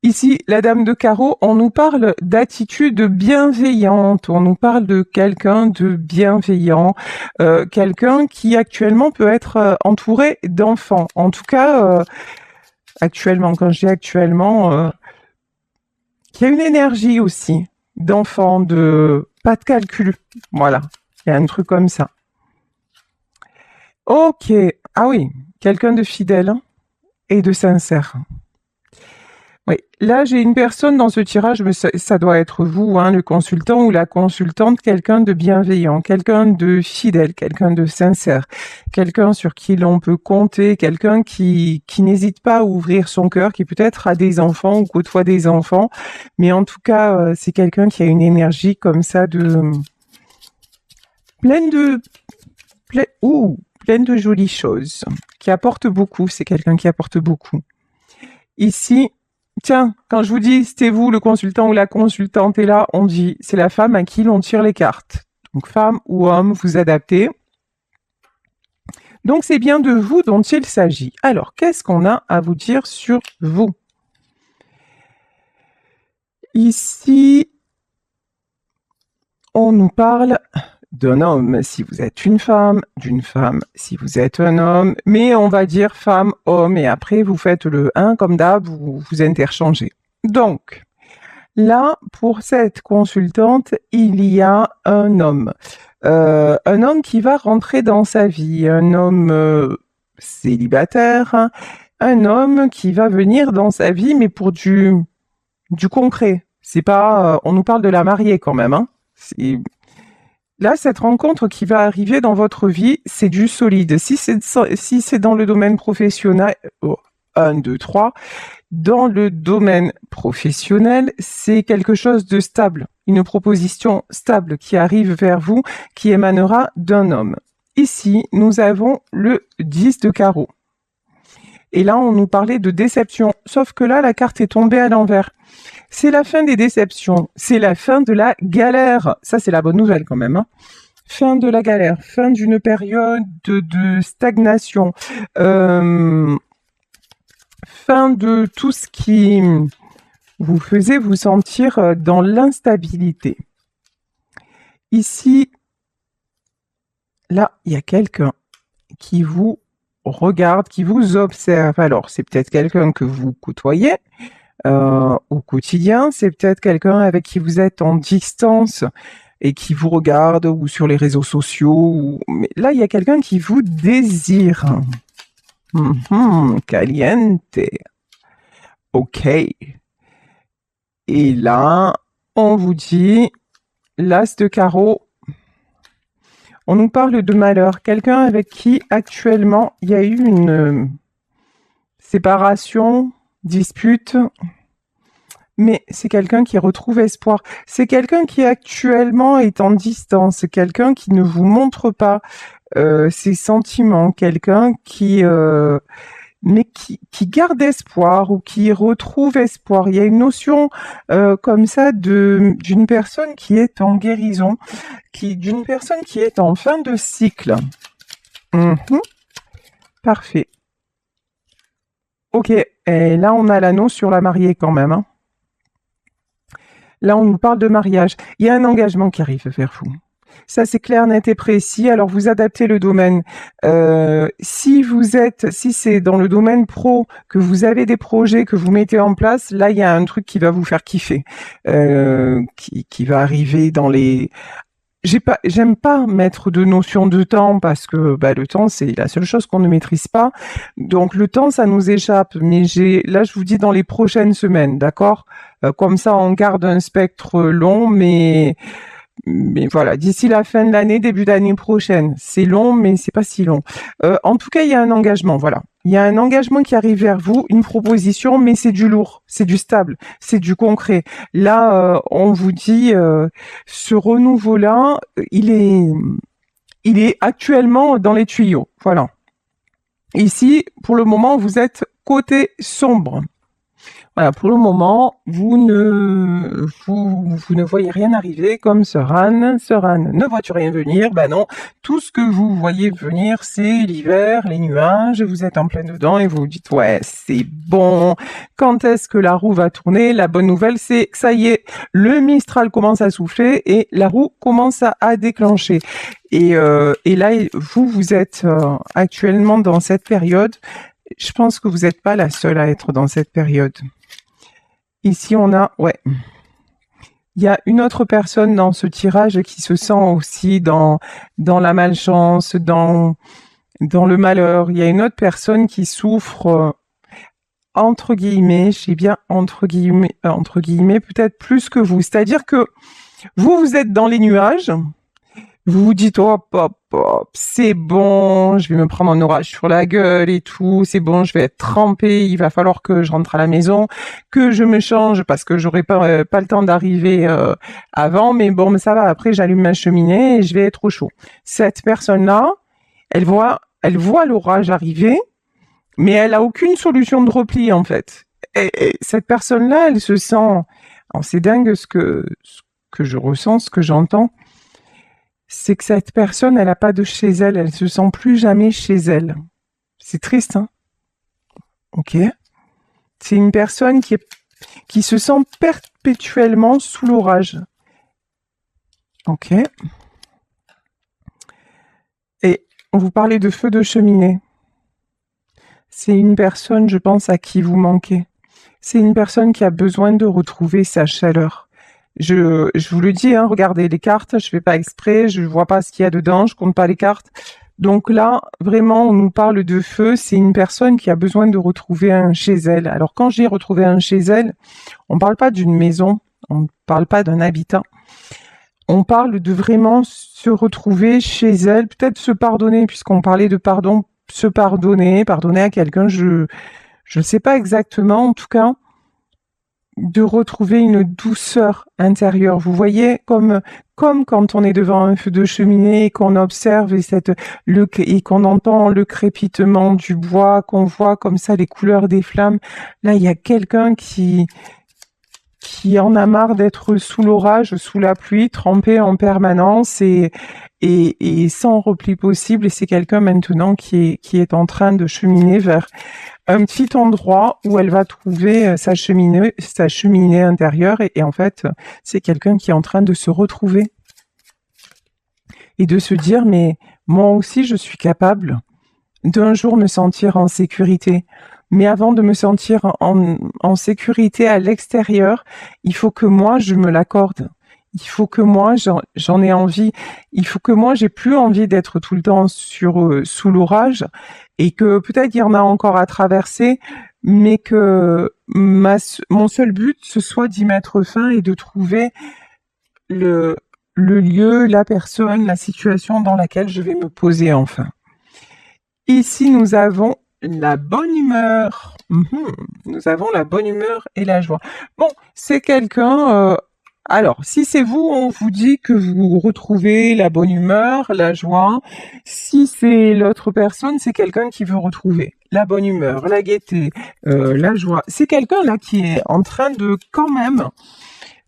Ici, la dame de carreau, on nous parle d'attitude bienveillante, on nous parle de quelqu'un de bienveillant, quelqu'un qui actuellement peut être entouré d'enfants. En tout cas, actuellement, quand je dis actuellement, qui a une énergie aussi d'enfant, de pas de calcul. Voilà, il y a un truc comme ça. Ok, ah oui, quelqu'un de fidèle et de sincère. Oui, là j'ai une personne dans ce tirage, mais ça doit être vous, hein, le consultant ou la consultante, quelqu'un de bienveillant, quelqu'un de fidèle, quelqu'un de sincère, quelqu'un sur qui l'on peut compter, quelqu'un qui n'hésite pas à ouvrir son cœur, qui peut-être a des enfants ou côtoie des enfants, mais en tout cas c'est quelqu'un qui a une énergie comme ça de pleine de pleine de jolies choses, qui apporte beaucoup. C'est quelqu'un qui apporte beaucoup. Ici. Tiens, quand je vous dis c'était vous le consultant ou la consultante est là, on dit c'est la femme à qui l'on tire les cartes. Donc femme ou homme, vous adaptez. Donc c'est bien de vous dont il s'agit. Alors, qu'est-ce qu'on a à vous dire sur vous? Ici, on nous parle d'un homme si vous êtes une femme, d'une femme si vous êtes un homme, mais on va dire femme, homme, et après vous faites le 1 comme d'hab, vous interchangez. Donc, là, pour cette consultante, il y a un homme qui va rentrer dans sa vie, un homme célibataire, un homme qui va venir dans sa vie, mais pour du concret. C'est pas, on nous parle de la mariée quand même, hein. Là, cette rencontre qui va arriver dans votre vie, c'est du solide. Si c'est dans le domaine professionnel, 1, 2, 3, dans le domaine professionnel, c'est quelque chose de stable, une proposition stable qui arrive vers vous, qui émanera d'un homme. Ici, nous avons le 10 de carreau. Et là, on nous parlait de déception, sauf que là, la carte est tombée à l'envers. C'est la fin des déceptions, c'est la fin de la galère. Ça, c'est la bonne nouvelle quand même, hein. Fin de la galère, fin d'une période de stagnation, fin de tout ce qui vous faisait vous sentir dans l'instabilité. Ici, là, il y a quelqu'un qui vous regarde, qui vous observe. Alors, c'est peut-être quelqu'un que vous côtoyez au quotidien, c'est peut-être quelqu'un avec qui vous êtes en distance et qui vous regarde ou sur les réseaux sociaux. Mais là, il y a quelqu'un qui vous désire. Caliente. Ok. Et là, on vous dit, l'as de carreau, on nous parle de malheur. Quelqu'un avec qui actuellement il y a eu une séparation, dispute, mais c'est quelqu'un qui retrouve espoir. C'est quelqu'un qui actuellement est en distance, c'est quelqu'un qui ne vous montre pas ses sentiments, quelqu'un qui garde espoir ou qui retrouve espoir. Il y a une notion comme ça d'une personne qui est en guérison, d'une personne qui est en fin de cycle. Parfait. Ok, et là on a l'anneau sur la mariée quand même, hein. Là, on nous parle de mariage. Il y a un engagement qui arrive vers vous. Ça, c'est clair, net et précis. Alors, vous adaptez le domaine. Si c'est dans le domaine pro, que vous avez des projets que vous mettez en place, là, il y a un truc qui va vous faire kiffer, qui va arriver dans les... J'aime pas mettre de notion de temps parce que le temps c'est la seule chose qu'on ne maîtrise pas. Donc le temps ça nous échappe. Mais là je vous dis dans les prochaines semaines, d'accord. Comme ça on garde un spectre long, mais voilà, d'ici la fin de l'année, début d'année prochaine. C'est long, mais c'est pas si long. En tout cas, il y a un engagement, voilà. Il y a un engagement qui arrive vers vous, une proposition, mais c'est du lourd, c'est du stable, c'est du concret. Là, on vous dit, ce renouveau-là, il est actuellement dans les tuyaux, voilà. Ici, pour le moment, vous êtes côté sombre. Voilà, pour le moment, vous ne voyez rien arriver comme Sœur Anne. Sœur Anne, ne vois-tu rien venir? Ben non, tout ce que vous voyez venir, c'est l'hiver, les nuages, vous êtes en plein dedans et vous vous dites, ouais, c'est bon. Quand est-ce que la roue va tourner? La bonne nouvelle, c'est que ça y est, le Mistral commence à souffler et la roue commence à déclencher. Et là, vous êtes actuellement dans cette période. Je pense que vous n'êtes pas la seule à être dans cette période. Ici, on a, ouais, il y a une autre personne dans ce tirage qui se sent aussi dans la malchance, dans le malheur. Il y a une autre personne qui souffre, entre guillemets, je sais bien entre guillemets, peut-être plus que vous. C'est-à-dire que vous êtes dans les nuages. Vous vous dites, hop, hop, hop, c'est bon, je vais me prendre un orage sur la gueule et tout, c'est bon, je vais être trempée, il va falloir que je rentre à la maison, que je me change parce que j'aurai pas le temps d'arriver avant, mais bon, mais ça va, après j'allume ma cheminée et je vais être au chaud. Cette personne-là, elle voit l'orage arriver, mais elle a aucune solution de repli en fait. Et cette personne-là, elle se sent, alors c'est dingue ce que je ressens, ce que j'entends, c'est que cette personne, elle n'a pas de chez elle, elle se sent plus jamais chez elle. C'est triste, hein? Ok. C'est une personne qui se sent perpétuellement sous l'orage. Ok. Et vous parlez de feu de cheminée. C'est une personne, je pense, à qui vous manquez. C'est une personne qui a besoin de retrouver sa chaleur. Je vous le dis, hein, regardez les cartes, je fais pas exprès, je vois pas ce qu'il y a dedans, je compte pas les cartes. Donc là, vraiment, on nous parle de feu, c'est une personne qui a besoin de retrouver un chez elle. Alors quand j'ai retrouvé un chez elle, on parle pas d'une maison, on parle pas d'un habitat. On parle de vraiment se retrouver chez elle, peut-être se pardonner, puisqu'on parlait de pardon, se pardonner à quelqu'un, je ne sais pas exactement, en tout cas, de retrouver une douceur intérieure. Vous voyez, comme quand on est devant un feu de cheminée et qu'on observe et qu'on entend le crépitement du bois, qu'on voit comme ça les couleurs des flammes. Là, il y a quelqu'un qui en a marre d'être sous l'orage, sous la pluie, trempé en permanence et sans repli possible. Et c'est quelqu'un maintenant qui est en train de cheminer vers un petit endroit où elle va trouver sa cheminée intérieure et en fait, c'est quelqu'un qui est en train de se retrouver et de se dire, mais moi aussi, je suis capable d'un jour me sentir en sécurité. Mais avant de me sentir en sécurité à l'extérieur, il faut que moi, je me l'accorde. Il faut que moi, j'en ai envie. Il faut que moi, j'ai plus envie d'être tout le temps sous l'orage et que peut-être il y en a encore à traverser, mais que mon seul but, ce soit d'y mettre fin et de trouver le lieu, la personne, la situation dans laquelle je vais me poser enfin. Ici, nous avons la bonne humeur. Nous avons la bonne humeur et la joie. Bon, c'est quelqu'un... alors, si c'est vous, on vous dit que vous retrouvez la bonne humeur, la joie. Si c'est l'autre personne, c'est quelqu'un qui veut retrouver la bonne humeur, la gaieté, la joie. C'est quelqu'un là qui est en train de quand même...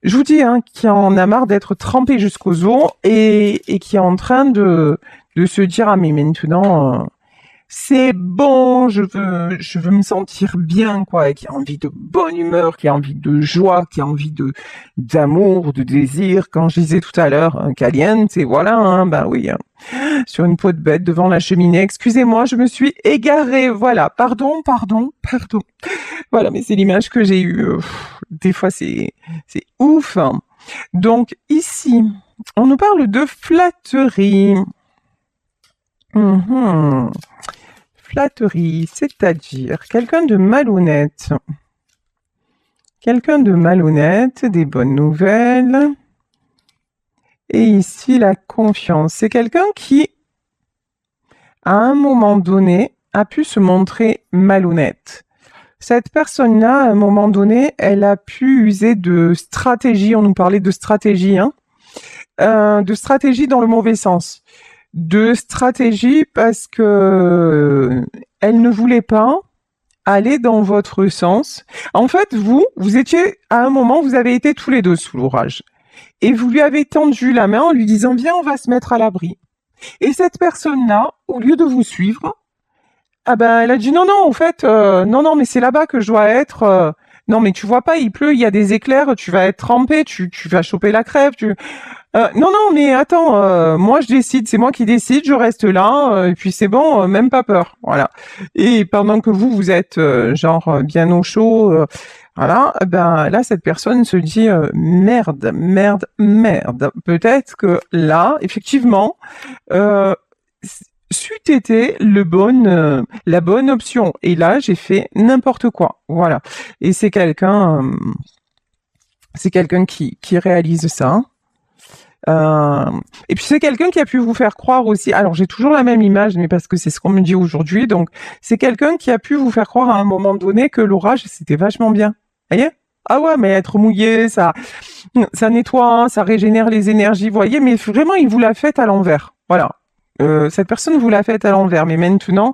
Je vous dis, hein, qui en a marre d'être trempé jusqu'aux os et qui est en train de se dire, ah mais maintenant... c'est bon, je veux me sentir bien, quoi, et qui a envie de bonne humeur, qui a envie de joie, qui a envie d'amour, de désir. Quand je disais tout à l'heure, caliente, et voilà, hein, bah oui, hein, sur une peau de bête devant la cheminée. Excusez-moi, je me suis égarée, voilà, pardon. Voilà, mais c'est l'image que j'ai eue. Des fois, c'est ouf. Hein. Donc, ici, on nous parle de flatterie. Flatterie, c'est-à-dire quelqu'un de malhonnête. Quelqu'un de malhonnête, des bonnes nouvelles. Et ici, la confiance. C'est quelqu'un qui, à un moment donné, a pu se montrer malhonnête. Cette personne-là, à un moment donné, elle a pu user de stratégie. On nous parlait de stratégie, hein. De stratégie dans le mauvais sens. De stratégie parce que elle ne voulait pas allait dans votre sens. En fait, vous étiez, à un moment, vous avez été tous les deux sous l'orage. Et vous lui avez tendu la main en lui disant, viens, on va se mettre à l'abri. Et cette personne-là, au lieu de vous suivre, ah ben, elle a dit, non, non, en fait, non, non, mais c'est là-bas que je dois être. Non, mais tu vois pas, il pleut, il y a des éclairs, tu vas être trempé, tu vas choper la crève. Non, non, mais attends, moi je décide, c'est moi qui décide, je reste là, et puis c'est bon, même pas peur, voilà. Et pendant que vous êtes bien au chaud, voilà, ben là cette personne se dit merde, merde, merde. Peut-être que là, effectivement, euh, c'eût été la bonne option. Et là, j'ai fait n'importe quoi, voilà. Et c'est quelqu'un qui réalise ça. Et puis c'est quelqu'un qui a pu vous faire croire aussi. Alors j'ai toujours la même image, mais parce que c'est ce qu'on me dit aujourd'hui. Donc c'est quelqu'un qui a pu vous faire croire à un moment donné que l'orage c'était vachement bien. Vous voyez? Ah ouais, mais être mouillé, ça nettoie, ça régénère les énergies. Vous voyez? Mais vraiment, il vous l'a fait à l'envers. Voilà. Cette personne vous l'a fait à l'envers. Mais maintenant,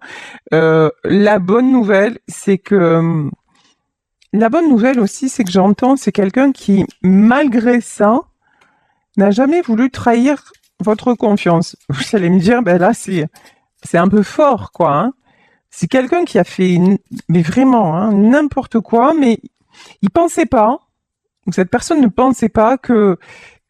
la bonne nouvelle, c'est que la bonne nouvelle aussi, c'est que j'entends, c'est quelqu'un qui, malgré ça, n'a jamais voulu trahir votre confiance. Vous allez me dire, ben là, c'est un peu fort, quoi. Hein. C'est quelqu'un qui a fait, mais vraiment, hein, n'importe quoi, mais il pensait pas, cette personne ne pensait pas que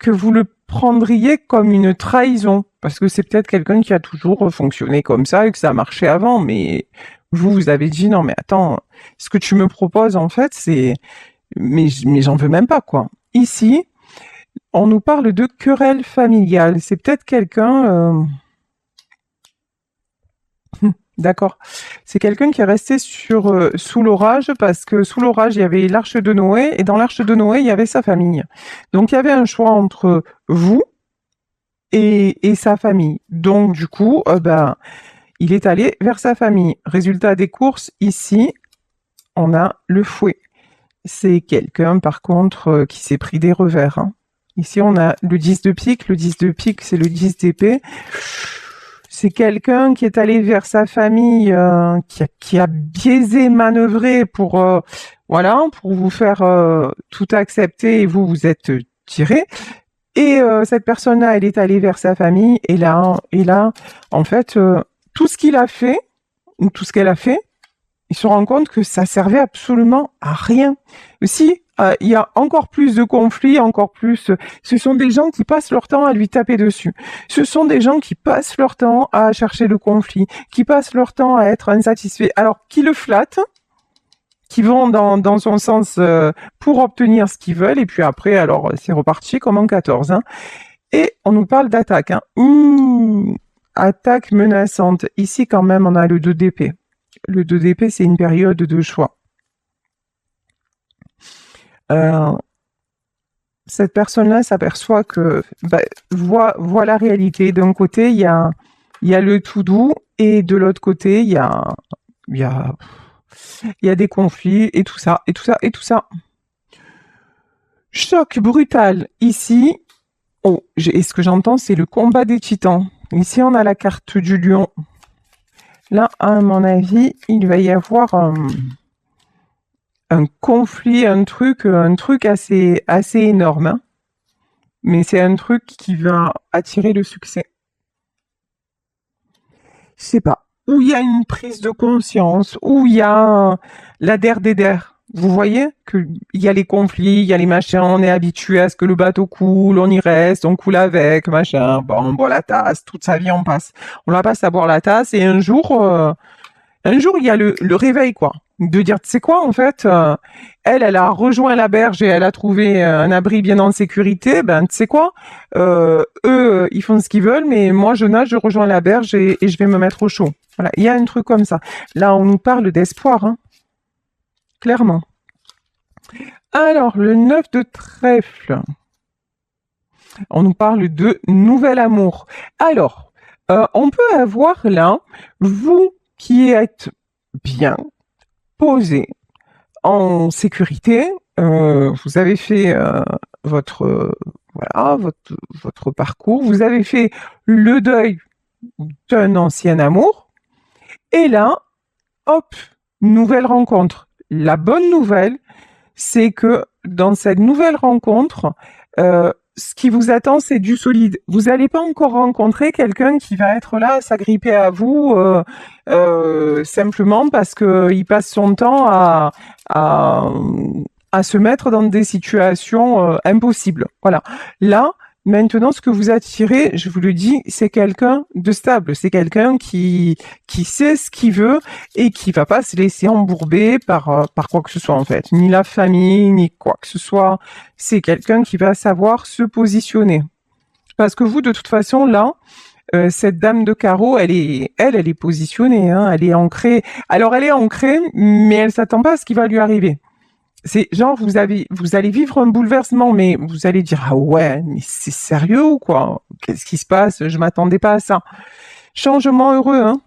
vous le prendriez comme une trahison. Parce que c'est peut-être quelqu'un qui a toujours fonctionné comme ça et que ça a marché avant, mais vous avez dit, non, mais attends, ce que tu me proposes, en fait, mais j'en veux même pas, quoi. Ici, on nous parle de querelle familiale. C'est peut-être quelqu'un... D'accord. C'est quelqu'un qui est resté sous l'orage parce que sous l'orage, il y avait l'arche de Noé et dans l'arche de Noé, il y avait sa famille. Donc, il y avait un choix entre vous et sa famille. Donc, du coup, il est allé vers sa famille. Résultat des courses, ici, on a le fouet. C'est quelqu'un, par contre, qui s'est pris des revers. Hein. Ici, on a le 10 de pique. Le 10 de pique, c'est le 10 d'épée. C'est quelqu'un qui est allé vers sa famille, qui a biaisé, manœuvré pour vous faire tout accepter et vous êtes tiré. Et cette personne-là, elle est allée vers sa famille et là, en fait, tout ce qu'il a fait, tout ce qu'elle a fait, ils se rendent compte que ça servait absolument à rien. Si, il y a encore plus de conflits, encore plus. Ce sont des gens qui passent leur temps à lui taper dessus. Ce sont des gens qui passent leur temps à chercher le conflit, qui passent leur temps à être insatisfaits. Alors, qui le flattent, qui vont dans son sens pour obtenir ce qu'ils veulent, et puis après, alors, c'est reparti comme en 14. Hein. Et on nous parle d'attaque. Hein. Attaque menaçante. Ici, quand même, on a le 2 d'épée. Le 2 d'épée, c'est une période de choix. Cette personne-là s'aperçoit que voit la réalité. D'un côté, il y a le tout doux, et de l'autre côté, il y a des conflits et tout ça, et tout ça, et tout ça. Choc brutal ici. Et ce que j'entends, c'est le combat des titans. Ici, on a la carte du lion. Là, à mon avis, il va y avoir un conflit, un truc assez énorme. Hein. Mais c'est un truc qui va attirer le succès. Je sais pas. Où il y a une prise de conscience, où il y a la der des der. Vous voyez qu'il y a les conflits, il y a les machins, on est habitué à ce que le bateau coule, on y reste, on coule avec, machin, bon, on boit la tasse, toute sa vie on passe. On la passe à boire la tasse et un jour, il y a le réveil, quoi. De dire, tu sais quoi, en fait, elle a rejoint la berge et elle a trouvé un abri bien en sécurité. Ben, tu sais quoi, eux, ils font ce qu'ils veulent, mais moi, je nage, je rejoins la berge et je vais me mettre au chaud. Voilà, il y a un truc comme ça. Là, on nous parle d'espoir, hein. Clairement. Alors, le 9 de trèfle. On nous parle de nouvel amour. Alors, on peut avoir là, vous qui êtes bien posé, en sécurité, vous avez fait votre parcours, vous avez fait le deuil d'un ancien amour, et là, hop, nouvelle rencontre. La bonne nouvelle, c'est que dans cette nouvelle rencontre, ce qui vous attend, c'est du solide. Vous n'allez pas encore rencontrer quelqu'un qui va être là à s'agripper à vous simplement parce qu'il passe son temps à, à se mettre dans des situations impossibles. Voilà. Là, maintenant, ce que vous attirez, je vous le dis, c'est quelqu'un de stable. C'est quelqu'un qui sait ce qu'il veut et qui va pas se laisser embourber par quoi que ce soit, en fait. Ni la famille, ni quoi que ce soit. C'est quelqu'un qui va savoir se positionner. Parce que vous, de toute façon, là, cette dame de carreau, elle est positionnée, hein, elle est ancrée. Alors, elle est ancrée, mais elle s'attend pas à ce qui va lui arriver. C'est genre, vous allez vivre un bouleversement, mais vous allez dire, ah ouais, mais c'est sérieux ou quoi? Qu'est-ce qui se passe? Je m'attendais pas à ça. Changement heureux, hein.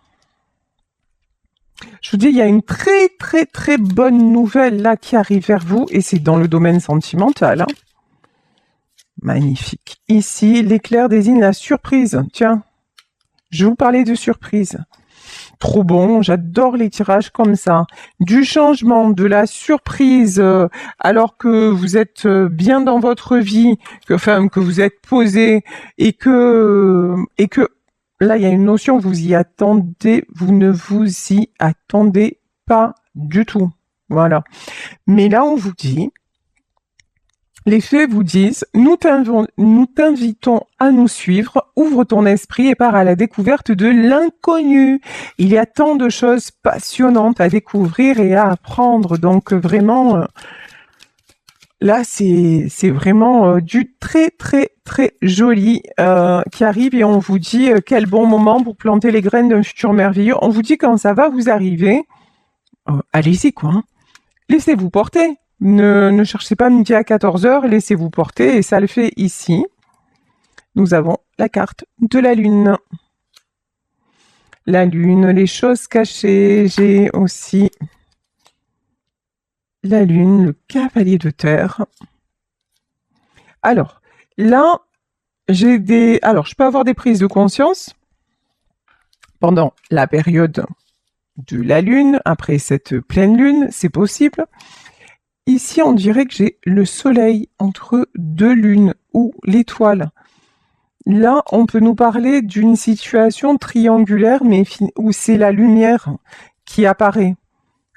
Je vous dis, il y a une très, très, très bonne nouvelle là qui arrive vers vous, et c'est dans le domaine sentimental, hein. Magnifique. Ici, l'éclair désigne la surprise. Tiens, je vous parlais de surprise. Trop bon, j'adore les tirages comme ça. Du changement, de la surprise, alors que vous êtes bien dans votre vie, que vous êtes posé et que là il y a une notion, vous ne vous y attendez pas du tout. Voilà. Mais là on vous dit, les faits vous disent, nous t'invitons à nous suivre, ouvre ton esprit et pars à la découverte de l'inconnu. Il y a tant de choses passionnantes à découvrir et à apprendre. Donc vraiment, là c'est vraiment du très très très joli qui arrive et on vous dit quel bon moment pour planter les graines d'un futur merveilleux. On vous dit quand ça va vous arriver, allez-y quoi, hein. Laissez-vous porter. Ne cherchez pas midi à 14h, laissez-vous porter, et ça le fait ici. Nous avons la carte de la Lune. La Lune, les choses cachées. J'ai aussi la Lune, le cavalier de terre. Alors, là, Alors, je peux avoir des prises de conscience pendant la période de la Lune, après cette pleine Lune, c'est possible. Ici, on dirait que j'ai le soleil entre deux lunes ou l'étoile. Là, on peut nous parler d'une situation triangulaire, mais où c'est la lumière qui apparaît,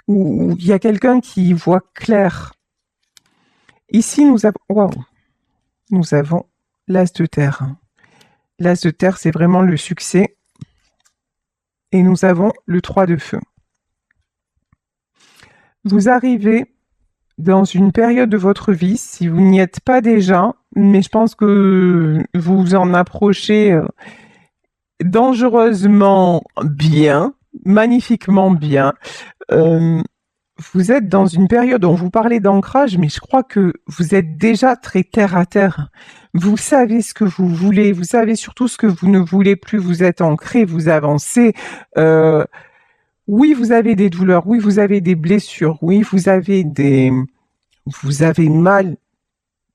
où il y a quelqu'un qui voit clair. Ici, nous avons l'as de terre. L'as de terre, c'est vraiment le succès. Et nous avons le 3 de feu. Vous arrivez dans une période de votre vie, si vous n'y êtes pas déjà, mais je pense que vous en approchez dangereusement bien, magnifiquement bien. Vous êtes dans une période, on vous parlait d'ancrage, mais je crois que vous êtes déjà très terre à terre. Vous savez ce que vous voulez, vous savez surtout ce que vous ne voulez plus, vous êtes ancré, vous avancez. Oui, vous avez des douleurs, oui, vous avez des blessures, oui, vous avez mal,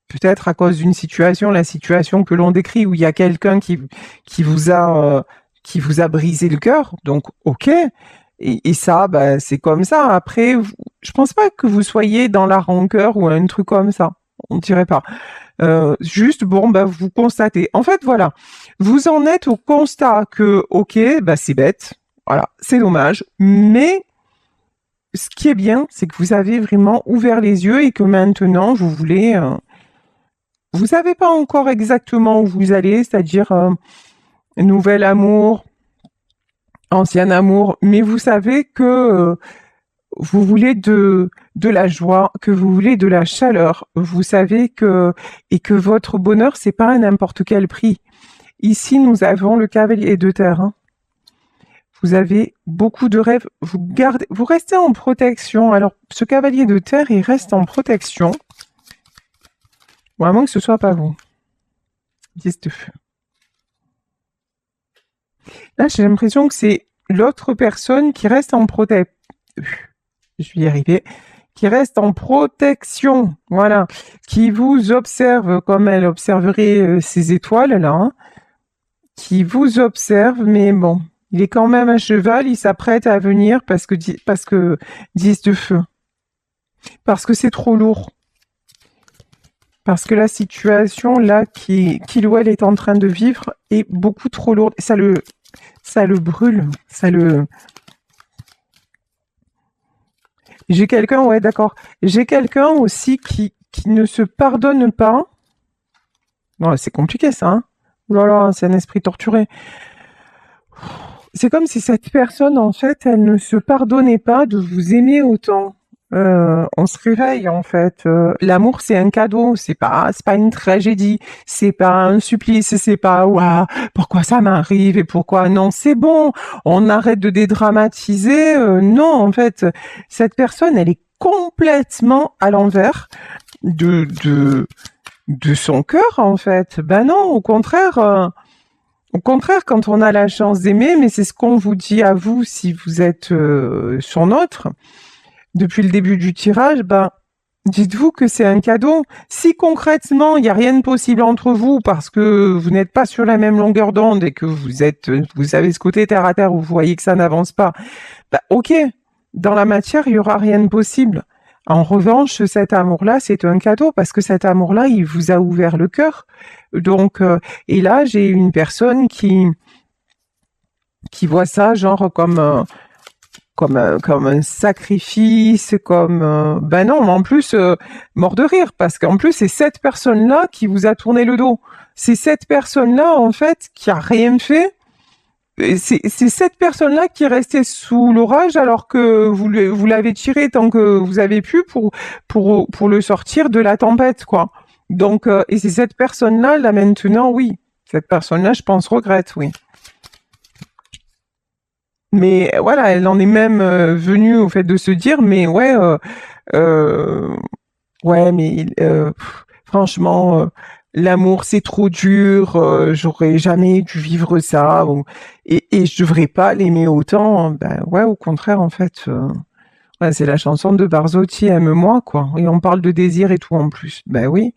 peut-être à cause d'une situation, la situation que l'on décrit où il y a quelqu'un qui vous a brisé le cœur. Donc, ok. Et ça, c'est comme ça. Après, je pense pas que vous soyez dans la rancœur ou un truc comme ça. On dirait pas. Juste, vous constatez. En fait, voilà. Vous en êtes au constat que, ok, c'est bête. Voilà, c'est dommage, mais ce qui est bien, c'est que vous avez vraiment ouvert les yeux et que maintenant, vous voulez... vous savez pas encore exactement où vous allez, c'est-à-dire nouvel amour, ancien amour, mais vous savez que vous voulez de la joie, que vous voulez de la chaleur. Vous savez que votre bonheur, c'est pas à n'importe quel prix. Ici, nous avons le cavalier de terre, hein. Vous avez beaucoup de rêves, vous restez en protection. Alors, ce cavalier de terre, il reste en protection. Ou à moins que ce soit pas vous. 10 de feu. Là, j'ai l'impression que c'est l'autre personne qui reste en protection. Je vais y arriver. Qui reste en protection. Voilà. Qui vous observe comme elle observerait ces étoiles, là. Hein. Qui vous observe, mais bon. Il est quand même à cheval, il s'apprête à venir parce que 10 de feu. Parce que c'est trop lourd. Parce que la situation là qu'il ou elle est en train de vivre est beaucoup trop lourde. Ça le brûle. J'ai quelqu'un, ouais, d'accord. J'ai quelqu'un aussi qui ne se pardonne pas. Non, c'est compliqué ça, hein. Oh là là, c'est un esprit torturé. C'est comme si cette personne, en fait, elle ne se pardonnait pas de vous aimer autant. On se réveille, en fait. L'amour, c'est un cadeau, c'est pas une tragédie, c'est pas un supplice, c'est pas ouah, pourquoi ça m'arrive et pourquoi non, c'est bon, on arrête de dédramatiser. Non, en fait, cette personne, elle est complètement à l'envers de son cœur, en fait. Ben non, au contraire. Au contraire, quand on a la chance d'aimer, mais c'est ce qu'on vous dit à vous si vous êtes sur notre, depuis le début du tirage, ben, dites-vous que c'est un cadeau. Si concrètement, il n'y a rien de possible entre vous parce que vous n'êtes pas sur la même longueur d'onde et que vous avez ce côté terre à terre où vous voyez que ça n'avance pas, ben, ok, dans la matière, il n'y aura rien de possible. En revanche, cet amour-là, c'est un cadeau parce que cet amour-là, il vous a ouvert le cœur. Donc, et là, j'ai une personne qui voit ça genre comme un sacrifice, ben non, mais en plus mort de rire parce qu'en plus c'est cette personne-là qui vous a tourné le dos. C'est cette personne-là en fait qui a rien fait. C'est cette personne-là qui est restée sous l'orage alors que vous l'avez tiré tant que vous avez pu pour le sortir de la tempête, quoi. Donc, et c'est cette personne-là, là maintenant, oui. Cette personne-là, je pense, regrette, oui. Mais voilà, elle en est même venue au fait de se dire, mais ouais, ouais, mais franchement, l'amour c'est trop dur, j'aurais jamais dû vivre ça, et je devrais pas l'aimer autant. Ben ouais, au contraire, en fait, ouais, c'est la chanson de Barzotti, Aime-moi, quoi. Et on parle de désir et tout en plus. Ben oui.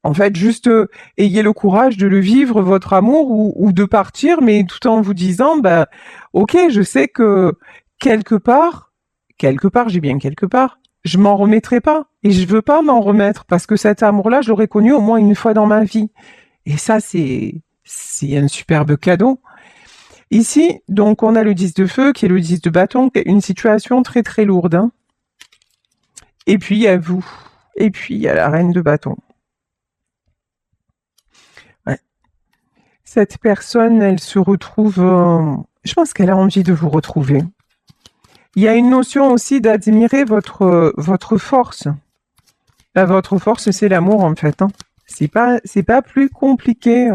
En fait, juste ayez le courage de le vivre, votre amour, ou de partir, mais tout en vous disant, bah, ok, je sais que quelque part, j'ai bien quelque part, je m'en remettrai pas. Et je veux pas m'en remettre, parce que cet amour-là, je l'aurais connu au moins une fois dans ma vie. Et ça, c'est un superbe cadeau. Ici, donc, on a le 10 de feu, qui est le 10 de bâton, qui est une situation très très lourde, hein. Et puis, il y a vous. Et puis, il y a la reine de bâton. Cette personne, elle se retrouve, je pense qu'elle a envie de vous retrouver. Il y a une notion aussi d'admirer votre force. Là, votre force, c'est l'amour en fait, hein. C'est pas plus compliqué.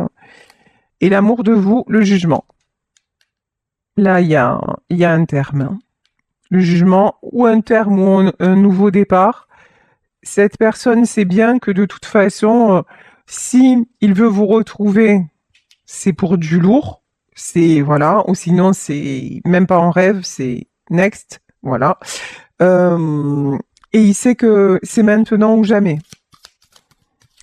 Et l'amour de vous, le jugement. Là, il y a un terme, hein. Le jugement ou un terme ou un nouveau départ. Cette personne sait bien que de toute façon, si il veut vous retrouver, c'est pour du lourd, c'est voilà, ou sinon c'est même pas en rêve, c'est next, voilà. Et il sait que c'est maintenant ou jamais.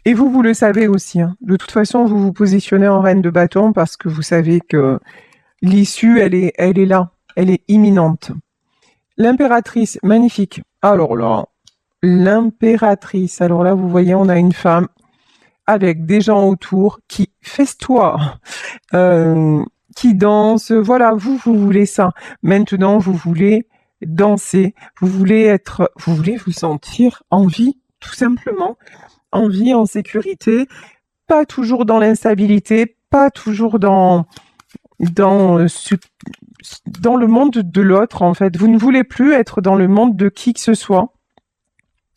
Et vous le savez aussi, hein. De toute façon, vous vous positionnez en reine de bâton parce que vous savez que l'issue, elle est là, elle est imminente. L'impératrice, magnifique. Alors là, l'impératrice. Alors là, vous voyez, on a une femme avec des gens autour qui festoient, qui dansent. Voilà, vous voulez ça. Maintenant, vous voulez danser. Vous voulez vous sentir en vie, tout simplement. En vie, en sécurité. Pas toujours dans l'instabilité, pas toujours dans le monde de l'autre, en fait. Vous ne voulez plus être dans le monde de qui que ce soit.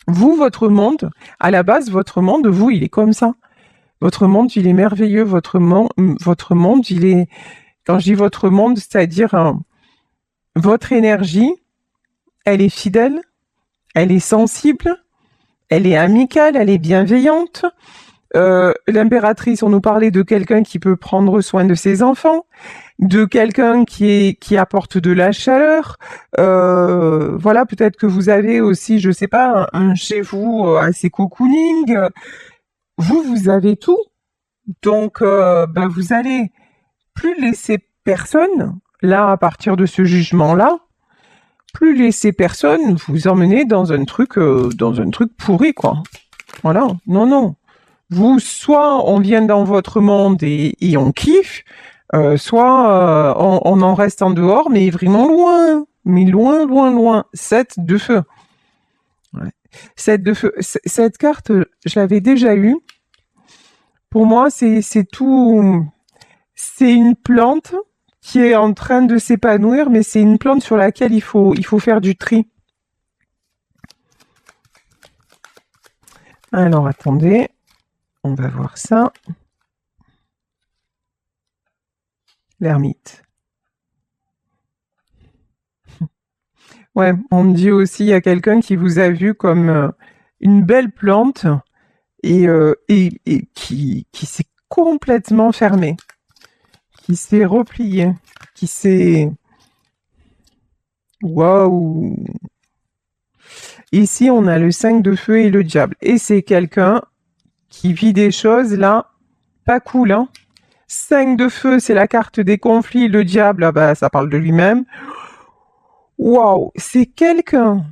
Vous, votre monde, à la base, votre monde, vous, il est comme ça. Votre monde, il est merveilleux. Votre monde, il est... Quand je dis votre monde, c'est-à-dire votre énergie, elle est fidèle, elle est sensible, elle est amicale, elle est bienveillante. L'impératrice, on nous parlait de quelqu'un qui peut prendre soin de ses enfants, de quelqu'un qui apporte de la chaleur. Voilà, peut-être que vous avez aussi, je sais pas, un chez vous assez cocooning. Vous avez tout. Donc, vous allez plus laisser personne là, à partir de ce jugement-là, plus laisser personne vous emmener dans un truc pourri, quoi. Voilà. Non, non. Vous, soit on vient dans votre monde et on kiffe, soit on en reste en dehors, mais vraiment loin. Mais loin, loin, loin. 7 de feu. Ouais. 7 de feu. Cette carte, je l'avais déjà eue. Pour moi, c'est tout. C'est une plante qui est en train de s'épanouir, mais c'est une plante sur laquelle il faut faire du tri. Alors, attendez. On va voir ça. L'ermite. Ouais, on me dit aussi, il y a quelqu'un qui vous a vu comme une belle plante et qui s'est complètement fermé, qui s'est replié, qui s'est... Waouh! Ici, on a le 5 de feu et le diable. Et c'est quelqu'un qui vit des choses, là, pas cool, hein. 5 de feu, c'est la carte des conflits. Le diable, bah, ça parle de lui-même. Waouh! C'est quelqu'un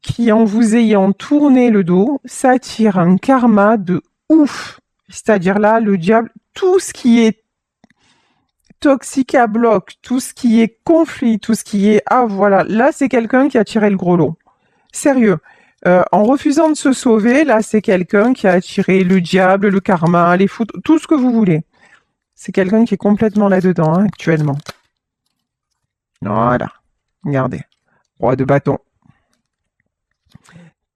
qui, en vous ayant tourné le dos, s'attire un karma de ouf. C'est-à-dire là, le diable, tout ce qui est toxique à bloc, tout ce qui est conflit, tout ce qui est... Ah, voilà. Là, c'est quelqu'un qui a tiré le gros lot. Sérieux. En refusant de se sauver, là, c'est quelqu'un qui a attiré le diable, le karma, les foudres, tout ce que vous voulez. C'est quelqu'un qui est complètement là-dedans, hein, actuellement. Voilà. Regardez. Roi de bâton.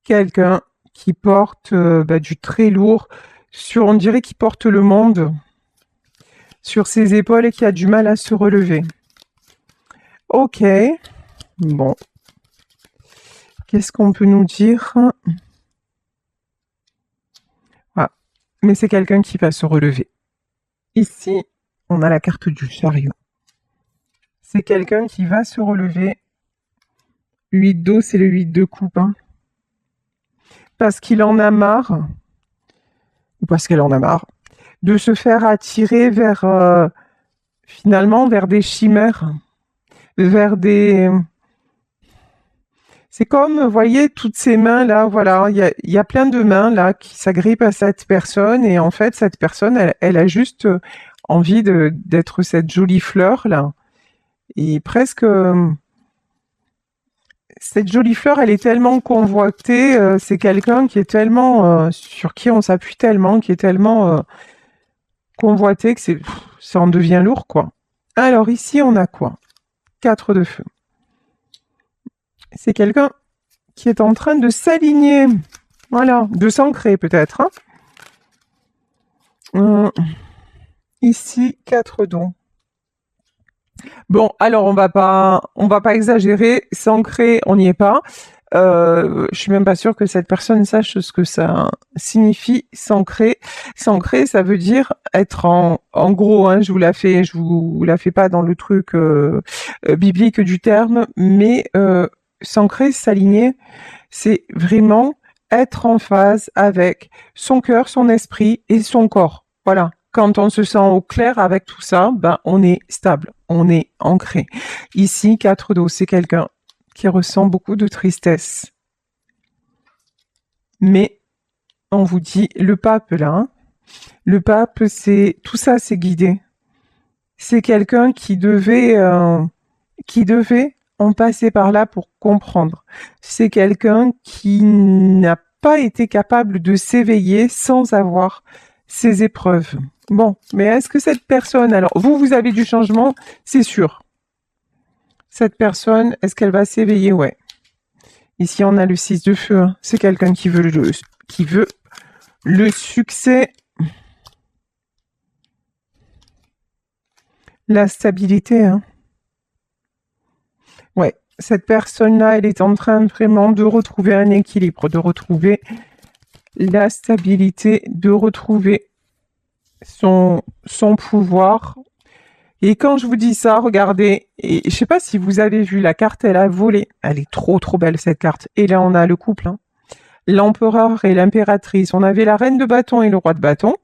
Quelqu'un qui porte du très lourd, on dirait qu'il porte le monde sur ses épaules et qui a du mal à se relever. Ok. Bon. Qu'est-ce qu'on peut nous dire? Ah, mais c'est quelqu'un qui va se relever. Ici, on a la carte du chariot. C'est quelqu'un qui va se relever. 8 d'eau, c'est le 8 de coupe. Hein. Parce qu'il en a marre, ou parce qu'elle en a marre, de se faire attirer vers, finalement, vers des chimères, vers des... C'est comme, vous voyez, toutes ces mains-là, voilà, il y a plein de mains là qui s'agrippent à cette personne et en fait, cette personne, elle a juste envie d'être cette jolie fleur là. Et presque, cette jolie fleur, elle est tellement convoitée, c'est quelqu'un qui est tellement, sur qui on s'appuie tellement, qui est tellement convoité que ça en devient lourd, quoi. Alors ici, on a quoi? 4 de feu. C'est quelqu'un qui est en train de s'aligner, voilà, de s'ancrer peut-être. Hein. Ici, 4 d'eau. Bon, alors on va pas exagérer, s'ancrer, on n'y est pas. Je suis même pas sûre que cette personne sache ce que ça signifie s'ancrer. S'ancrer, ça veut dire être en gros, hein, je vous la fais pas dans le truc biblique du terme, mais s'ancrer, s'aligner, c'est vraiment être en phase avec son cœur, son esprit et son corps. Voilà. Quand on se sent au clair avec tout ça, ben on est stable, on est ancré. Ici, 4 d'eau, c'est quelqu'un qui ressent beaucoup de tristesse. Mais on vous dit, le pape là, hein, le pape, c'est tout ça, c'est guidé. C'est quelqu'un qui devait en passer par là pour comprendre. C'est quelqu'un qui n'a pas été capable de s'éveiller sans avoir ces épreuves. Bon, mais est-ce que cette personne, alors vous avez du changement, c'est sûr. Cette personne, est-ce qu'elle va s'éveiller? Ouais. Ici, on a le 6 de feu. Hein. C'est quelqu'un qui veut le succès, la stabilité. Hein. Ouais, cette personne-là, elle est en train vraiment de retrouver un équilibre, de retrouver la stabilité, de retrouver son pouvoir. Et quand je vous dis ça, regardez, et je sais pas si vous avez vu la carte, elle a volé. Elle est trop belle cette carte. Et là, on a le couple, hein. L'empereur et l'impératrice. On avait la reine de bâton et le roi de bâton.